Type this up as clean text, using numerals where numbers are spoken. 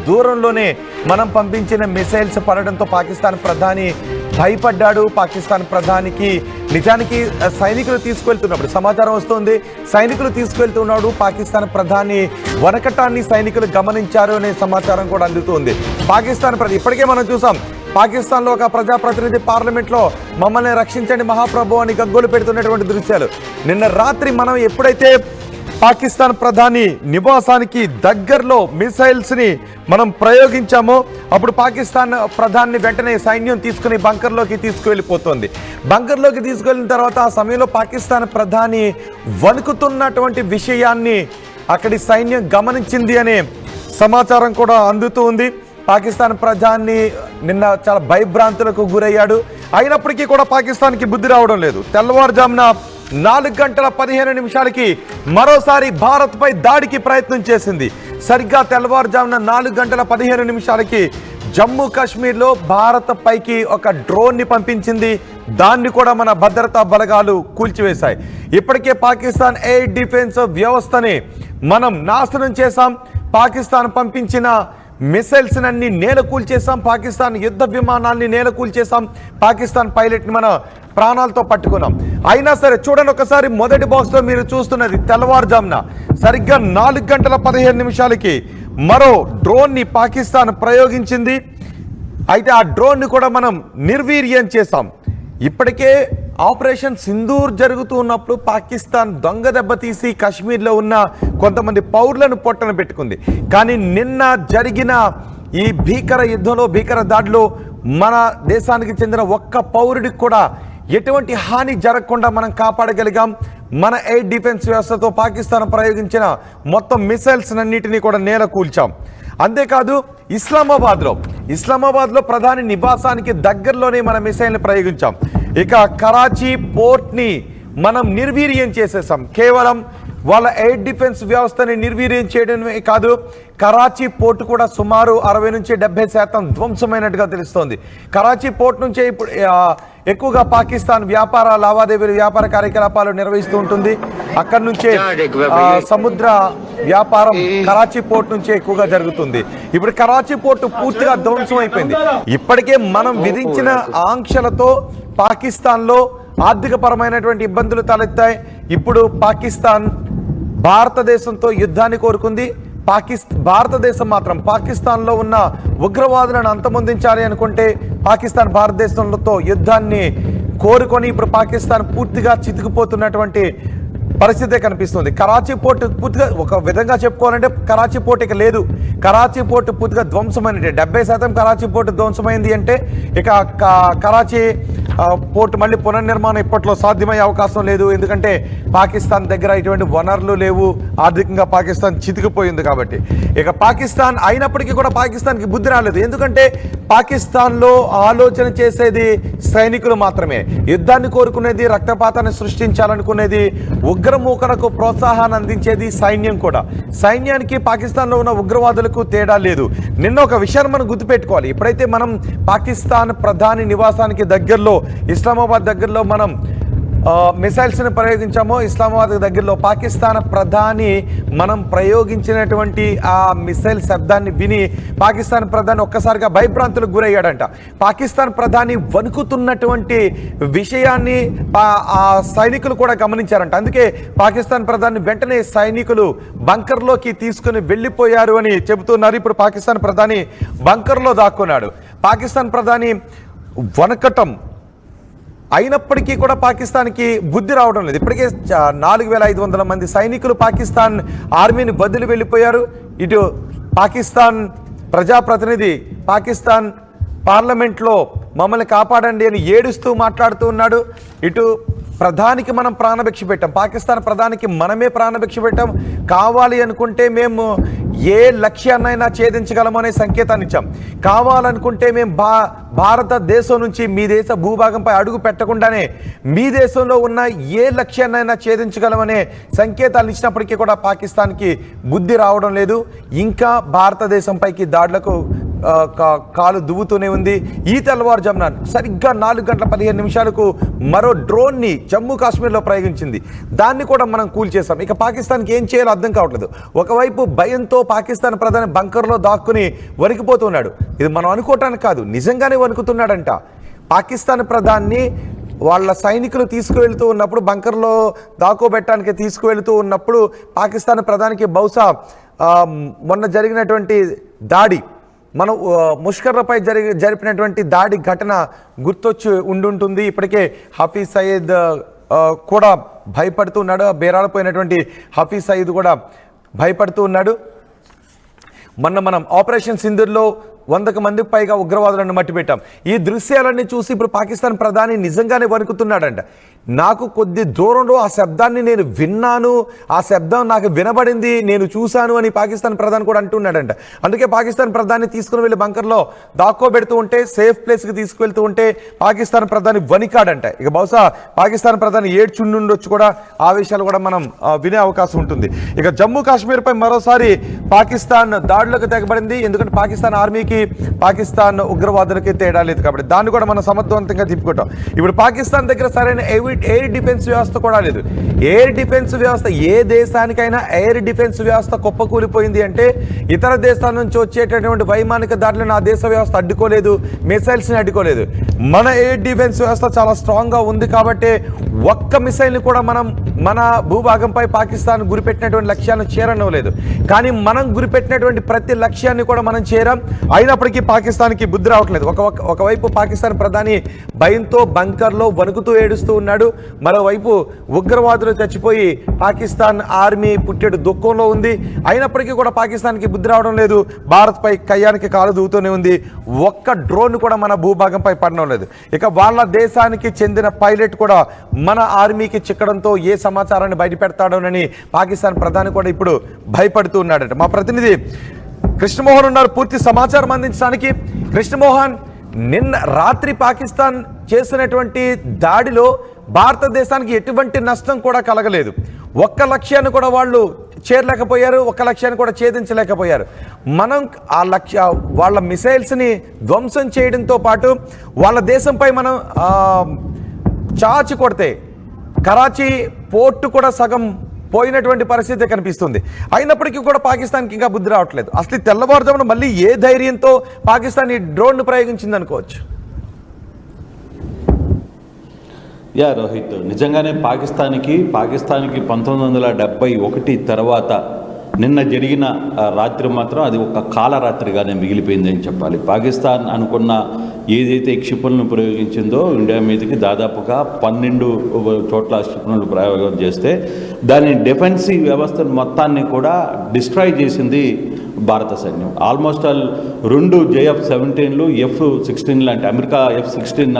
దూరంలోనే మనం పంపించిన మిసైల్స్ పడడంతో పాకిస్తాన్ ప్రధాని భయపడ్డాడు. పాకిస్తాన్ ప్రధానికి నిజానికి సైనికులు తీసుకెళ్తున్నప్పుడు సమాచారం వస్తుంది, సైనికులు తీసుకెళ్తున్నాడు. పాకిస్తాన్ ప్రధాని వనకటాన్ని సైనికులు గమనించారు అనే సమాచారం కూడా అందుతుంది. పాకిస్తాన్ ఇప్పటికే మనం చూసాం, పాకిస్తాన్లో ఒక ప్రజాప్రతినిధి పార్లమెంట్లో మమ్మల్ని రక్షించండి మహాప్రభు అని గగ్గోలు పెడుతున్నటువంటి దృశ్యాలు. నిన్న రాత్రి మనం ఎప్పుడైతే పాకిస్తాన్ ప్రధాని నివాసానికి దగ్గరలో మిసైల్స్ ని మనం ప్రయోగించామో అప్పుడు పాకిస్తాన్ ప్రధాని వెంటనే సైన్యం తీసుకుని బంకర్లోకి తీసుకువెళ్ళిపోతుంది. బంకర్లోకి తీసుకెళ్లిన తర్వాత ఆ సమయంలో పాకిస్తాన్ ప్రధాని వణుకుతున్నటువంటి విషయాన్ని అక్కడి సైన్యం గమనించింది అనే సమాచారం కూడా అందుతూ ఉంది. పాకిస్తాన్ ప్రధాని నిన్న చాలా భయభ్రాంతులకు గురయ్యాడు. అయినప్పటికీ కూడా పాకిస్తాన్కి బుద్ధి రావడం లేదు. తెల్లవారుజామున 4:15 మరోసారి భారత్పై దాడికి ప్రయత్నం చేసింది. సరిగ్గా తెల్లవారుజామున 4:15 జమ్మూ కాశ్మీర్లో భారత్ పైకి ఒక డ్రోన్ని పంపించింది. దాన్ని కూడా మన భద్రతా బలగాలు కూల్చివేశాయి. ఇప్పటికే పాకిస్తాన్ ఎయిర్ డిఫెన్స్ వ్యవస్థని మనం నాశనం చేశాం. పాకిస్తాన్ పంపించిన మిసైల్స్ అన్ని నేలకూల్చేసాం. పాకిస్తాన్ యుద్ధ విమానాన్ని నేలకూల్చేసాం. పాకిస్తాన్ పైలట్ని మన ప్రాణాలతో పట్టుకున్నాం. అయినా సరే చూడండి ఒకసారి, మొదటి బాక్స్లో మీరు చూస్తున్నది తెల్లవారుజామున సరిగ్గా 4:15 మరో డ్రోన్ని పాకిస్తాన్ ప్రయోగించింది. అయితే ఆ డ్రోన్ని కూడా మనం నిర్వీర్యం చేశాం. ఇప్పటికే ఆపరేషన్ సింధూర్ జరుగుతూ ఉన్నప్పుడు పాకిస్తాన్ దొంగ దెబ్బతీసి కాశ్మీర్లో ఉన్న కొంతమంది పౌరులను పొట్టన పెట్టుకుంది. కానీ నిన్న జరిగిన ఈ భీకర యుద్ధంలో, భీకర దాడిలో మన దేశానికి చెందిన ఒక్క పౌరుడికి కూడా ఎటువంటి హాని జరగకుండా మనం కాపాడగలిగాం. మన ఎయిర్ డిఫెన్స్ వ్యవస్థతో పాకిస్తాన్ ప్రయోగించిన మొత్తం మిసైల్స్ అన్నిటినీ కూడా నేల కూల్చాం. అంతేకాదు ఇస్లామాబాద్లో ప్రధాని నివాసానికి దగ్గరలోనే మన మిసైల్ని ప్రయోగించాం. ఇక కరాచీ పోర్ట్ని మనం నిర్వీర్యం చేసేసాం. కేవలం వాళ్ళ ఎయిర్ డిఫెన్స్ వ్యవస్థని నిర్వీర్యం చేయడమే కాదు, కరాచీ పోర్టు కూడా సుమారు 60 నుంచి 70% ధ్వంసమైనట్టుగా తెలుస్తోంది. కరాచీ పోర్ట్ నుంచే ఇప్పుడు ఎక్కువగా పాకిస్తాన్ వ్యాపార లావాదేవీలు, వ్యాపార కార్యకలాపాలు నిర్వహిస్తూ ఉంటుంది. అక్కడి నుంచే సముద్ర వ్యాపారం కరాచీ పోర్ట్ నుంచే ఎక్కువగా జరుగుతుంది. ఇప్పుడు కరాచీ పోర్టు పూర్తిగా ధ్వంసం అయిపోయింది. ఇప్పటికే మనం విధించిన ఆంక్షలతో పాకిస్తాన్లో ఆర్థిక పరమైనటువంటి ఇబ్బందులు తలెత్తాయి. ఇప్పుడు పాకిస్తాన్ భారతదేశంతో యుద్ధాన్ని కోరుకుంది. భారతదేశం మాత్రం పాకిస్తాన్లో ఉన్న ఉగ్రవాదులను అంతమొందించాలి అనుకుంటే పాకిస్తాన్ భారతదేశంతో యుద్ధాన్ని కోరుకొని ఇప్పుడు పాకిస్తాన్ పూర్తిగా చితికిపోతున్నటువంటి పరిస్థితే కనిపిస్తుంది. కరాచీ పోర్టు పూర్తిగా ఒక విధంగా చెప్పుకోవాలంటే కరాచీ పోర్టు ఇక లేదు. కరాచీ పోర్టు పూర్తిగా ధ్వంసమైనట్టే. 70% కరాచీ పోర్టు ధ్వంసమైంది అంటే ఇక కరాచీ పోర్టు మళ్ళీ పునర్నిర్మాణం ఇప్పట్లో సాధ్యమయ్యే అవకాశం లేదు. ఎందుకంటే పాకిస్తాన్ దగ్గర ఇటువంటి వనరులు లేవు. ఆర్థికంగా పాకిస్తాన్ చితికిపోయింది కాబట్టి. ఇక పాకిస్తాన్ అయినప్పటికీ కూడా పాకిస్తాన్కి బుద్ధి రాలేదు. ఎందుకంటే పాకిస్తాన్లో ఆలోచన చేసేది సైనికులు మాత్రమే. యుద్ధాన్ని కోరుకునేది, రక్తపాతాన్ని సృష్టించాలనుకునేది, ఉగ్రమూకలకు ప్రోత్సాహాన్ని అందించేది సైన్యం కూడా. సైన్యానికి పాకిస్తాన్లో ఉన్న ఉగ్రవాదులకు తేడా లేదు. నిన్న ఒక విషయాన్ని మనం గుర్తుపెట్టుకోవాలి. ఎప్పుడైతే మనం పాకిస్తాన్ ప్రధాని నివాసానికి దగ్గరలో, ఇస్లామాబాద్ దగ్గరలో మనం మిసైల్స్ని ప్రయోగించామో, ఇస్లామాబాద్ దగ్గరలో పాకిస్తాన్ ప్రధాని మనం ప్రయోగించినటువంటి ఆ మిసైల్ శబ్దాన్ని విని పాకిస్తాన్ ప్రధాని ఒక్కసారిగా భయభ్రాంతులకు గురయ్యాడంట. పాకిస్తాన్ ప్రధాని వణుకుతున్నటువంటి విషయాన్ని ఆ సైనికులు కూడా గమనించారంట. అందుకే పాకిస్తాన్ ప్రధాని వెంటనే సైనికులు బంకర్లోకి తీసుకుని వెళ్ళిపోయారు అని చెబుతున్నారు. ఇప్పుడు పాకిస్తాన్ ప్రధాని బంకర్లో దాక్కున్నాడు. పాకిస్తాన్ ప్రధాని వణకటం అయినప్పటికీ కూడా పాకిస్తాన్కి బుద్ధి రావడం లేదు. ఇప్పటికే 4500 మంది సైనికులు పాకిస్తాన్ ఆర్మీని వదిలి వెళ్ళిపోయారు. ఇటు పాకిస్తాన్ ప్రజాప్రతినిధి పాకిస్తాన్ పార్లమెంట్లో మమ్మల్ని కాపాడండి అని ఏడుస్తూ మాట్లాడుతూ ఉన్నాడు. ఇటు ప్రధానికి మనం ప్రాణభిక్ష పెట్టాం, పాకిస్తాన్ ప్రధానికి మనమే ప్రాణభిక్ష పెట్టాం. కావాలి అనుకుంటే మేము ఏ లక్ష్యాన్నైనా ఛేదించగలమనే సంకేతాన్ని ఇచ్చాం. కావాలనుకుంటే మేము భారతదేశం నుంచి మీ దేశ భూభాగంపై అడుగు పెట్టకుండానే మీ దేశంలో ఉన్న ఏ లక్ష్యాన్నైనా ఛేదించగలమనే సంకేతాలు ఇచ్చినప్పటికీ కూడా పాకిస్తాన్కి బుద్ధి రావడం లేదు. ఇంకా భారతదేశంపైకి దాడులకు కాలు దువ్వుతూనే ఉంది. ఈ తెల్లవారుజామున సరిగ్గా 4:15 మరో డ్రోన్ని జమ్మూ కాశ్మీర్లో ప్రయోగించింది. దాన్ని కూడా మనం కూల్చేసాం. ఇక పాకిస్తాన్కి ఏం చేయాలో అర్థం కావట్లేదు. ఒకవైపు భయంతో పాకిస్తాన్ ప్రధాని బంకర్లో దాక్కుని వణికిపోతున్నాడు. ఇది మనం అనుకోవటానికి కాదు, నిజంగానే వణుకుతున్నాడంట. పాకిస్తాన్ ప్రధాని వాళ్ళ సైనికులు తీసుకువెళ్తూ ఉన్నప్పుడు, బంకర్లో దాక్కోబెట్టడానికి తీసుకువెళ్తూ ఉన్నప్పుడు పాకిస్తాన్ ప్రధానికి బహుశా మొన్న జరిగినటువంటి దాడి, మనం ముష్కర్లపై జరిపినటువంటి దాడి ఘటన గుర్తొచ్చి ఉండుంటుంది. ఇప్పటికే హఫీజ్ సయీద్ కూడా భయపడుతూ ఉన్నాడు. బేరాలపోయినటువంటి హఫీజ్ సయీద్ కూడా భయపడుతూ ఉన్నాడు. మొన్న మనం ఆపరేషన్ సింధూర్లో 100 మందికి పైగా ఉగ్రవాదులను మట్టిపెట్టాం. ఈ దృశ్యాలన్నీ చూసి ఇప్పుడు పాకిస్తాన్ ప్రధాని నిజంగానే వణుకుతున్నాడంట. నాకు కొద్ది దూరంలో ఆ శబ్దాన్ని నేను విన్నాను, ఆ శబ్దం నాకు వినబడింది, నేను చూశాను అని పాకిస్తాన్ ప్రధాని కూడా అంటున్నాడంట. అందుకే పాకిస్తాన్ ప్రధాని తీసుకుని వెళ్ళి బంకర్లో దాక్కోబెడుతూ ఉంటే, సేఫ్ ప్లేస్కి తీసుకువెళ్తూ ఉంటే పాకిస్తాన్ ప్రధాని వణికాడంట. ఇక బహుశా పాకిస్తాన్ ప్రధాని ఏడ్చుండొచ్చు కూడా. ఆ విషయాలు కూడా మనం వినే అవకాశం ఉంటుంది. ఇక జమ్మూ కాశ్మీర్పై మరోసారి పాకిస్తాన్ దాడులకు తెగబడింది. ఎందుకంటే పాకిస్తాన్ ఆర్మీకి, పాకిస్తాన్ ఉగ్రవాదులకి తేడా లేదు కాబట్టి దాన్ని కూడా మనం సమర్థవంతంగా తిప్పుకుంటాం. ఇప్పుడు పాకిస్తాన్ దగ్గర సరైన ఎయిర్ డిఫెన్స్ వ్యవస్థ కూడా లేదు. ఎయిర్ డిఫెన్స్ వ్యవస్థ, ఏ దేశానికైనా ఎయిర్ డిఫెన్స్ వ్యవస్థ కుప్పకూలిపోయింది అంటే ఇతర దేశాల నుంచి వచ్చేటటువంటి వైమానిక దాడులను ఆ దేశ వ్యవస్థ అడ్డుకోలేదు, మిసైల్స్ని అడ్డుకోలేదు. మన ఎయిర్ డిఫెన్స్ వ్యవస్థ చాలా స్ట్రాంగ్గా ఉంది కాబట్టి ఒక్క మిసైల్ని కూడా మనం మన భూభాగంపై పాకిస్తాన్ గురిపెట్టినటువంటి లక్ష్యాలను చేరనవలేదు. కానీ మనం గురిపెట్టినటువంటి ప్రతి లక్ష్యాన్ని కూడా మనం చేరాం. అయినప్పటికీ పాకిస్తాన్కి బుద్ధి రావట్లేదు. ఒకవైపు పాకిస్తాన్ ప్రధాని భయంతో బంకర్లో వణుకుతూ ఏడుస్తూ ఉన్నాడు. మరోవైపు ఉగ్రవాదులు చచ్చిపోయి పాకిస్తాన్ ఆర్మీ పుట్టెడు దుఃఖంలో ఉంది. అయినప్పటికీ కూడా పాకిస్తాన్కి బుద్ధి రావడం లేదు. భారత్పై కయ్యానికి కాలు దూతూనే ఉంది. ఒక్క డ్రోన్ కూడా మన భూభాగంపై పడడం లేదు. ఇక వాళ్ళ దేశానికి చెందిన పైలట్ కూడా మన ఆర్మీకి చిక్కడంతో ఏ సమాచారాన్ని బయటపెడతాడోనని పాకిస్తాన్ ప్రధాని కూడా ఇప్పుడు భయపడుతూ ఉన్నాడట. మా ప్రతినిధి కృష్ణమోహన్ ఉన్నారు పూర్తి సమాచారం అందించడానికి. కృష్ణమోహన్, నిన్న రాత్రి పాకిస్తాన్ చేసినటువంటి దాడిలో భారతదేశానికి ఎటువంటి నష్టం కూడా కలగలేదు. ఒక్క లక్ష్యాన్ని కూడా వాళ్ళు చేరలేకపోయారు, ఒక్క లక్ష్యాన్ని కూడా ఛేదించలేకపోయారు. మనం ఆ వాళ్ళ మిసైల్స్ని ధ్వంసం చేయడంతో పాటు వాళ్ళ దేశంపై మనం చాచి కొడితే కరాచీ పోర్టు కూడా సగం పోయినటువంటి పరిస్థితి కనిపిస్తుంది. అయినప్పటికీ కూడా పాకిస్తాన్కి ఇంకా బుద్ధి రావట్లేదు. అసలు తెల్లవారుజామున మళ్ళీ ఏ ధైర్యంతో పాకిస్తాన్ ఈ డ్రోన్ ప్రయోగించింది అనుకోవచ్చు? రోహిత్, నిజంగానే పాకిస్తాన్కి 1971 తర్వాత నిన్న జరిగిన రాత్రి మాత్రం అది ఒక కాలరాత్రిగానే మిగిలిపోయిందని చెప్పాలి. పాకిస్తాన్ అనుకున్న ఏదైతే క్షిపణులను ప్రయోగించిందో ఇండియా మీదకి దాదాపుగా 12 చోట్ల క్షిపణులు ప్రయోగం చేస్తే దాని డిఫెన్సివ్ వ్యవస్థను మొత్తాన్ని కూడా డిస్ట్రాయ్ చేసింది భారత సైన్యం. ఆల్మోస్ట్ ఆల్ 2 JF-17లు, F-16 లాంటి అమెరికా F-16